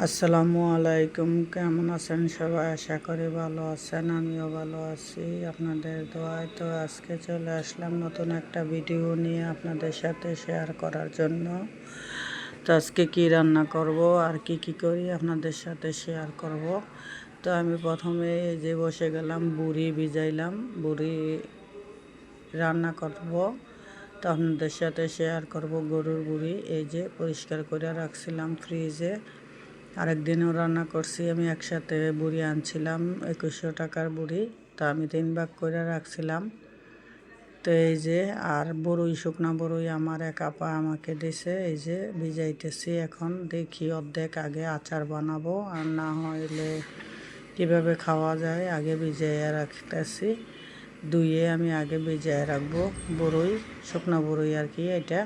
আসসালামু আলাইকুম। কেমন আছেন সবাই? আশা করি ভালো আছেন, আমিও ভালো আছি আপনাদের দোয়ায়। তো আজকে চলে আসলাম নতুন একটা ভিডিও নিয়ে আপনাদের সাথে শেয়ার করার জন্য। তো আজকে কি রান্না করব আর কি করি আপনাদের সাথে শেয়ার করব। তো আমি প্রথমে এই যে বসে গেলাম, বুড়ি ভিজাইলাম, বুড়ি রান্না করব। তো আপনাদের সাথে শেয়ার করব গরুর বুড়ি। এই যে পরিষ্কার করে রাখছিলাম ফ্রিজে, আরেকদিনও রান্না করছি। আমি একসাথে বুড়ি আনছিলাম 2100 টাকার বুড়ি, তা আমি 3 ভাগ করে রাখছিলাম। তো এই যে আর বড়ই, শুকনা বড়ই আমার এক আপা আমাকে দিছে, এই যে ভিজাইতেছি। এখন দেখি অর্ধেক আগে আচার বানাবো, আর না হইলে কিভাবে খাওয়া যায় আগে ভিজাইয়া রাখতেছি। ধুয়ে আমি আগে ভিজাইয়া রাখবো বড়ই, শুকনা বড়ই আর কি এটা।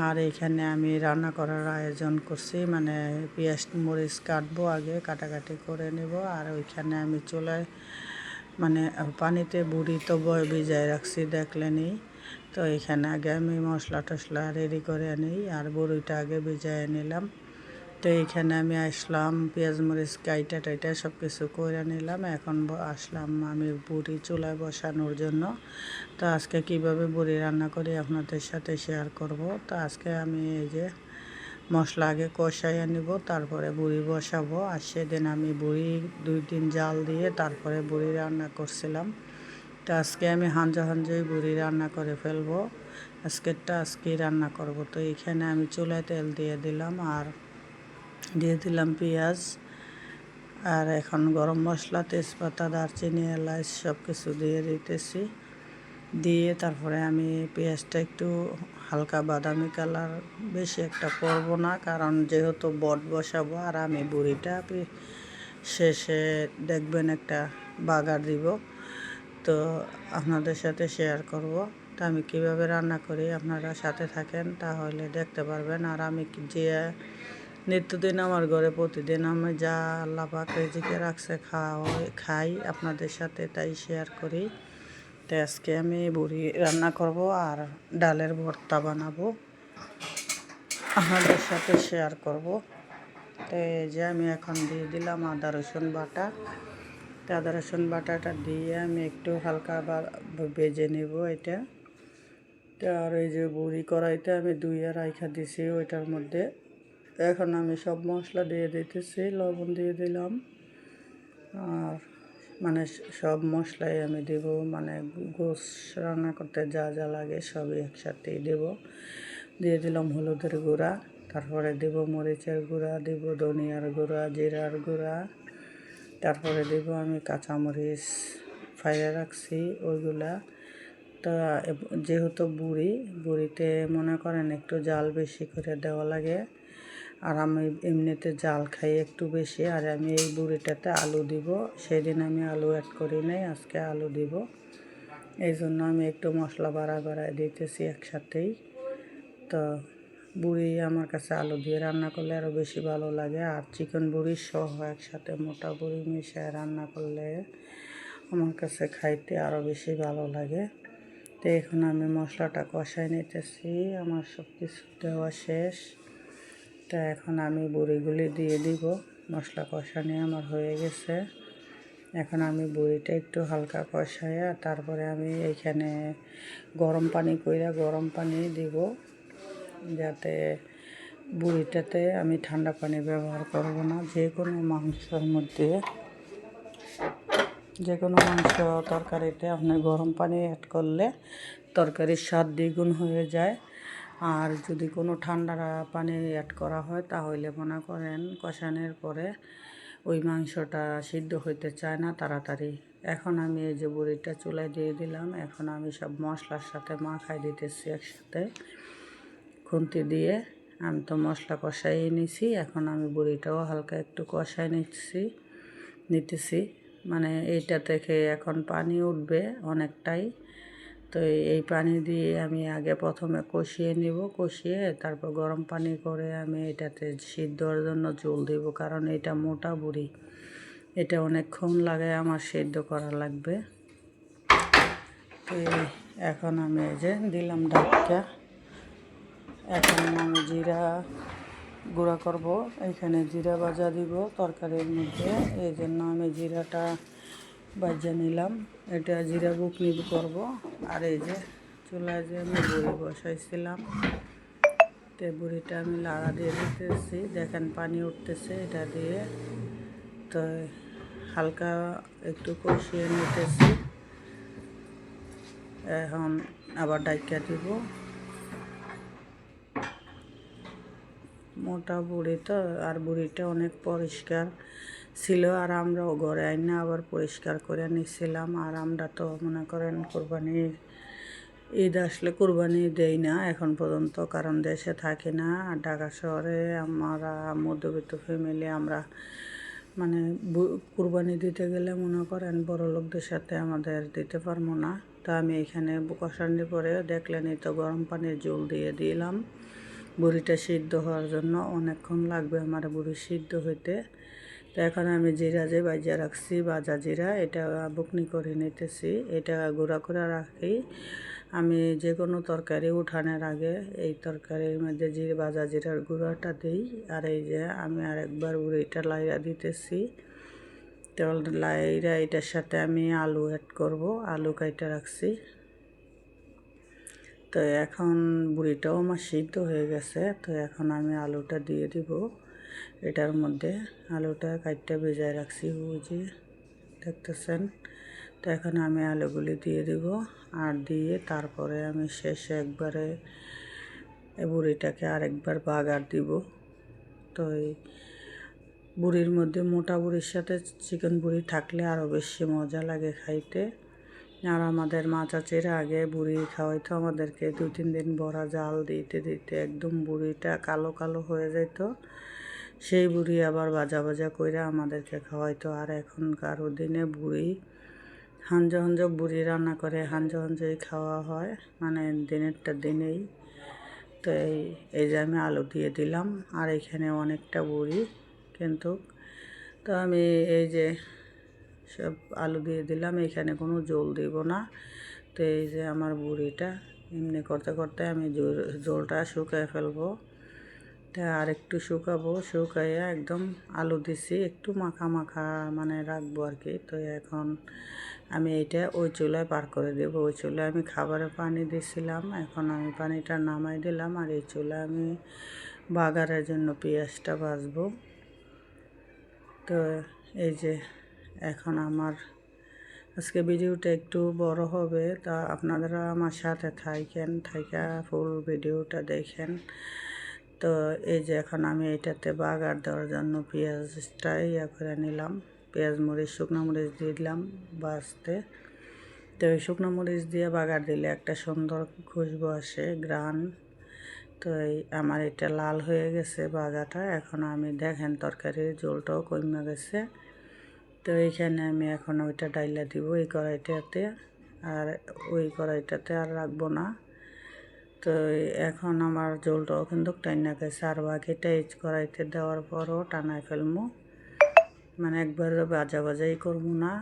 আর এখানে আমি রান্না করার আয়োজন করছি, মানে পেঁয়াজ মরিচ কাটবো, আগে কাটাকাটি করে নেব। আর ওইখানে আমি চুলায় মানে পানিতে বুড়ি তো ভিজায় রাখছি দেখলেনি। তো এখানে আগে আমি মশলা টশলা রেডি করে নিই, আর বড়িটা আগে ভিজায় নিলাম। তো এইখানে আমি আসলাম, পেঁয়াজ মরিচ কাইটা টাইটা সব কিছু করে নিলাম। এখন আসলাম আমি বুড়ি চুলায় বসানোর জন্য। তো আজকে কিভাবে বুড়ি রান্না করি আপনাদের সাথে শেয়ার করব। তো আজকে আমি এই যে মশলা আগে কষাইয়া নিব, তারপরে বুড়ি বসাবো। আর সেদিন আমি বুড়ি 2 দিন জাল দিয়ে তারপরে বুড়ি রান্না করছিলাম। তো আজকে আমি হাঞ্জাই বুড়ি রান্না করে ফেলবো। আজকেই রান্না করব। তো এইখানে আমি চুলায় তেল দিয়ে দিলাম, আর দিয়ে দিলাম পেঁয়াজ, আর এখন গরম মশলা, তেজপাতা, দারচিনি, এলাচ সব কিছু দিয়ে দিতেছি। দিয়ে তারপরে আমি পেঁয়াজটা একটু হালকা বাদামি কালার, বেশি একটা করব না, কারণ যেহেতু বট বসাবো। আর আমি বুড়িটা শেষে দেখবেন একটা বাগার দিব, তো আপনাদের সাথে শেয়ার করব। তো আমি কিভাবে রান্না করি আপনারা সাথে থাকেন, তাহলে দেখতে পারবেন। আর আমি যে নিত্যদিন আমার ঘরে প্রতিদিন আমি যা আল্লাহ পাক রিজিকে রাখছে খাই আপনাদের সাথে, তাই শেয়ার করি। তো আজকে আমি বুড়ি রান্না করব আর ডালের ভর্তা বানাবো, আপনাদের সাথে শেয়ার করব। তো এই যে আমি এখন দিয়ে দিলাম আদা রসুন বাটা। তো আদা রসুন বাটাটা দিয়ে আমি একটু হালকা ভেজে নেব এটা। তো আর এই যে বুড়ি কড়াইতে আমি ধুইয়া রাইখা দিছি ওইটার মধ্যে। এখন আমি সব মশলা দিয়ে দিতেছি, লবণ দিয়ে দিলাম, আর মানে সব মশলাই আমি দেব, মানে গোশ রান্না করতে যা যা লাগে সবই একসাথেই দেব। দিয়ে দিলাম হলুদের গুঁড়া, তারপরে দেব মরিচের গুঁড়া, দেব ধনিয়ার গুঁড়া, জিরার গুঁড়া, তারপরে দেব আমি কাঁচামরিচ ফাইয়া রাখছি ওইগুলা। তা যেহেতু বুড়িতে মনে করেন একটু জাল বেশি করে দেওয়া লাগে, আর আমি এমনিতে জাল খাই একটু বেশি। আর আমি এই বুড়িটাতে আলু দিব, সেদিন আমি আলু অ্যাড করি নাই, আজকে আলু দিব। এই জন্য আমি একটু মশলা বাড়ায় দিতেছি একসাথেই। তো বুড়ি আমার কাছে আলু দিয়ে রান্না করলে আরও বেশি ভালো লাগে। আর চিকেন বুড়ি সহ একসাথে মোটা বুড়ি মিশিয়ে রান্না করলে আমার কাছে খাইতে আরও বেশি ভালো লাগে। তো এখন আমি মশলাটা কষাই নিতেছি, আমার সব কিছু দেওয়া শেষ। তো এখন আমি বুড়িগুলি দিয়ে দিব, মশলা কষানি আমার হয়ে গেছে। এখন আমি বুড়িটা একটু হালকা কষাইয়া তারপরে আমি এইখানে গরম পানি দিব, যাতে বুড়িটাতে আমি ঠান্ডা পানি ব্যবহার করব না। যে কোনো মাংস তরকারিতে আপনি গরম পানি অ্যাড করলে তরকারির স্বাদ দ্বিগুণ হয়ে যায়। আর যদি কোনো ঠান্ডা পানি অ্যাড করা হয় তাহলে মনে করেন কষানোর পরে ওই মাংসটা সিদ্ধ হইতে চায় না তাড়াতাড়ি। এখন আমি এই যে বুড়িটা চুলায় দিয়ে দিলাম, এখন আমি সব মশলার সাথে মাখাই দিতেছি একসাথে খুন্তি দিয়ে। আমি তো মশলা কষাই নিছি, এখন আমি বুড়িটাও হালকা একটু কষাই নিতেছি, মানে এইটা থেকে এখন পানি উঠবে অনেকটাই। তো এই পানি দিয়ে আমি আগে প্রথমে কষিয়ে তারপর গরম পানি করে আমি এটাতে সিদ্ধর জন্য জল দেব, কারণ এটা মোটা বুড়ি, এটা অনেকক্ষণ লাগে আমার সিদ্ধ করা লাগবে। তো এখন আমি এই যে দিলাম ঢাকা। এখন আমি জিরা, গুঁড়া করব। এইখানে জিরা ভাজা দিব তরকারির মধ্যে, এই জন্য আমি জিরাটা ভাজা নিলাম। এটা জিরা বুকনি করব। আর এই যে চুলায় যে আমি বুড়ি বসাইছিলাম, তো বুড়িটা আমি লাড়া দিয়ে দিতেছি, দেখেন পানি উঠতেছে এটা দিয়ে। তো হালকা একটু কষিয়ে নিতেছি, এখন আবার ডাইকা দিব। মোটা বুড়ি তো, আর বুড়িটা অনেক পরিষ্কার ছিল, আর আমরাও ঘরে আইনা আবার পরিষ্কার করে নিছিলাম। আর আমরা তো মনে করেন কোরবানির ঈদ আসলে কোরবানি দেই না এখন পর্যন্ত, কারণ দেশে থাকি না। আর ঢাকা শহরে আমরা মধ্যবিত্ত ফ্যামিলি, আমরা মানে কুরবানি দিতে গেলে মনে করেন বড় লোকদের সাথে আমাদের দিতে পারবো না। তো আমি এখানে কষানোর পরে দেখলেনই তো গরম পানির জল দিয়ে দিলাম বুড়িটা সিদ্ধ হওয়ার জন্য। অনেকক্ষণ লাগবে আমার বুড়ি সিদ্ধ হইতে। তো এখন আমি জিরা যে ভাজা রাখছি, ভাজা জিরা, এটা বুকনি করে নিতেছি। এটা গুঁড়া করে রাখি আমি যে কোনো তরকারি উঠানোর আগে। এই তরকারির মধ্যে ভাজা জিরার গুঁড়াটা দিই। আর এই যে আমি আরেকবার বুড়িটা লাইরা দিতেছি। তো লাইরা এটার সাথে আমি আলু অ্যাড করব, আলু কাইটা রাখছি। তো এখন বুড়িটাও আমার সিদ্ধ হয়ে গেছে। তো এখন আমি আলুটা দিয়ে দিব এটার মধ্যে। আলুটা কাইটটা ভেজায় রাখছি, বুঝি দেখতেছেন। তো এখন আমি আলুগুলি দিয়ে দিব, আর দিয়ে তারপরে আমি শেষে একবারে বুড়িটাকে আরেকবার বাগার দিব। তো এই বুড়ির মধ্যে মোটা বুড়ির সাথে চিকেন বুড়ি থাকলে আরও বেশি মজা লাগে খাইতে। আর আমাদের মা চাচিরা আগে বুড়ি খাওয়াইতো আমাদেরকে 2-3 দিন বড়া জাল দিতে দিতে একদম বুড়িটা কালো কালো হয়ে যেত। সেই বুড়ি আবার ভাজা ভাজা করে আমাদেরকে খাওয়াইতো। আর এখনকার দিনে বুড়ি হাঞ্জ হাঞ্জ বুড়ি রান্না করে হাঞ্জ হাঞ্জই খাওয়া হয়, মানে দিনেরটা দিনেই। তো এই যে আমি আলু দিয়ে দিলাম, আর এখানে অনেকটা বুড়ি কিন্তু। তো আমি এই যে সব আলু দিয়ে দিলাম, এখানে কোনো জল দিব না। তো এই যে আমার বুড়িটা এমনি করতে করতে আমি জলটা শুকিয়ে ফেলবো। তা আর একটু শুকাবো, শুকাইয়া একদম আলু দিছি একটু মাখা মাখা মানে রাখবো আর কি। তো এখন আমি এইটা ওই চুলায় পার করে দেবো। ওই চুলায় আমি খাবারের পানি দিছিলাম, এখন আমি পানিটা নামাই দিলাম। আর এই চুলায় আমি বাগারের জন্য পেঁয়াজটা ভাজবো। তো এই যে এখন আমার আজকে ভিডিওটা একটু বড় হবে, তা আপনারা আমার সাথে থাইকা ফুল ভিডিওটা দেখেন। তো এই যে এখন আমি এটাতে বাগার দেওয়ার জন্য পেঁয়াজটা করে নিলাম। পেঁয়াজ মরিচ শুকনো মরিচ দিয়ে দিলাম ভাজতে। তো এই শুকনো মরিচ দিয়ে বাগার দিলে একটা সুন্দর খুশবু আসে, ঘ্রাণ। তো আমার এটা লাল হয়ে গেছে ভাজাটা। এখন আমি দেখেন তরকারির ঝোলটাও কমে গেছে। তো এইখানে আমি এখন ওইটা ডাইলা দিব এই কড়াইটাতে, আর ওই কড়াইটাতে আর রাখবো না। তো এখন আমার ঝোলটাও কিন্তু টাইনা গেছে, আর বাকিটা এই কড়াইতে দেওয়ার পরও টানায় ফেলবো, মানে একবার ভাজা ভাজাই করবো না।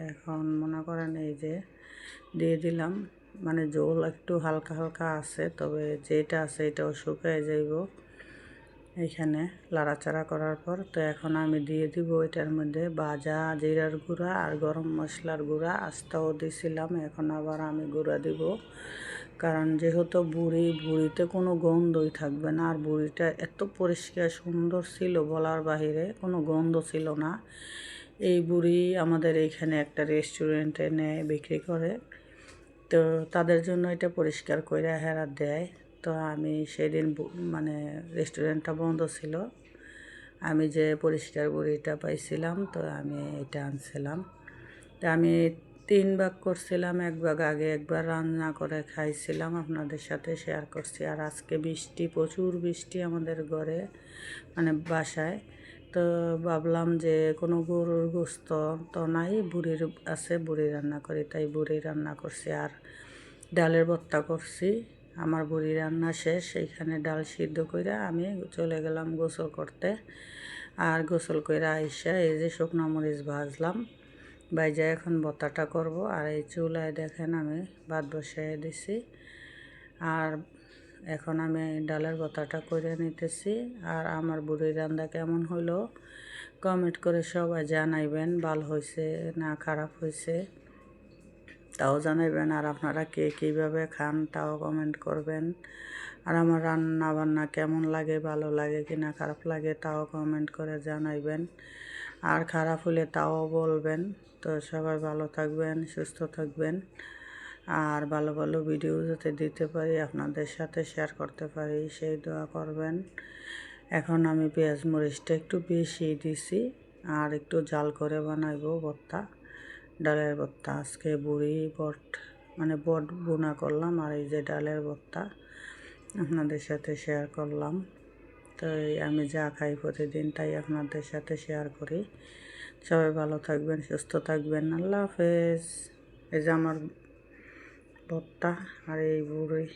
এখন মনে করেন এই যে দিয়ে দিলাম, মানে ঝোল একটু হালকা হালকা আছে, তবে যেটা আছে এটাও শুকিয়ে যাইব এইখানে লাড়াচাড়া করার পর। তো এখন আমি দিয়ে দিব এটার মধ্যে ভাজা জিরার গুঁড়া আর গরম মশলার গুঁড়া, আস্তাও দিছিলাম, এখন আবার আমি গুঁড়া দিব। কারণ যেহেতু বুড়িতে কোনো গন্ধই থাকবে না। আর বুড়িটা এত পরিষ্কার সুন্দর ছিল, বলার বাহিরে কোনো গন্ধ ছিল না। এই বুড়ি আমাদের এইখানে একটা রেস্টুরেন্টে নেয়, বিক্রি করে। তো তাদের জন্য এটা পরিষ্কার করে হেরা দেয়। তো আমি সেদিন মানে রেস্টুরেন্টটা বন্ধ ছিল, আমি যে পরিষ্কার বুড়িটা পাইছিলাম, তো আমি এটা আনছিলাম। তো আমি 3 ভাগ করছিলাম, 1 ভাগ আগে একবার রান্না করে খাইছিলাম, আপনাদের সাথে শেয়ার করছি। আর আজকে বৃষ্টি, প্রচুর বৃষ্টি আমাদের ঘরে, মানে বাসায়। তো ভাবলাম যে কোনো গরুর গোস্ত তো নাই, বুড়ির আছে, বুড়ি রান্না করি, তাই বুড়ি রান্না করছি। আর ডালের ভর্তা করছি। আমার বুড়ি রান্না শেষ, এইখানে ডাল সিদ্ধ করে আমি চলে গেলাম গোসল করতে। আর গোসল করে আইসা এই যে শুকনো মরিচ ভাজলাম, ভাইজা এখন ভর্তাটা করব। আর এই চুলায় দেখেন আমি ভাত বসিয়ে দিছি। আর এখন আমি ডালের ভর্তাটা করে নিতেছি। আর আমার বুড়ির রান্না কেমন হলো কমেন্ট করে সবাই জানাইবেন, ভালো হয়েছে না খারাপ হয়েছে তাও জানাইবেন। আর আপনারা কে কীভাবে খান তাও কমেন্ট করবেন। আর আমার রান্না বান্না কেমন লাগে, ভালো লাগে কি না খারাপ লাগে তাও কমেন্ট করে জানাইবেন। আর খারাপ হলে তাও বলবেন। তো সবাই ভালো থাকবেন, সুস্থ থাকবেন। আর ভালো ভালো ভিডিও যাতে দিতে পারি, আপনাদের সাথে শেয়ার করতে পারি সেই দোয়া করবেন। এখন আমি পেঁয়াজ মরিচটা একটু বেশি দিছি, আর একটু জাল করে বানাইবো ভর্তা, ডালের ভর্তা। আজকে বট বোনা করলাম, আর এই যে ডালের ভর্তা আপনাদের সাথে শেয়ার করলাম। তো আমি যা খাই প্রতিদিন তাই আপনাদের সাথে শেয়ার করি। সবাই ভালো থাকবেন, সুস্থ থাকবেন। আল্লাহ হাফেজ। এই যে আমার ভর্তা আর এই বুড়ি।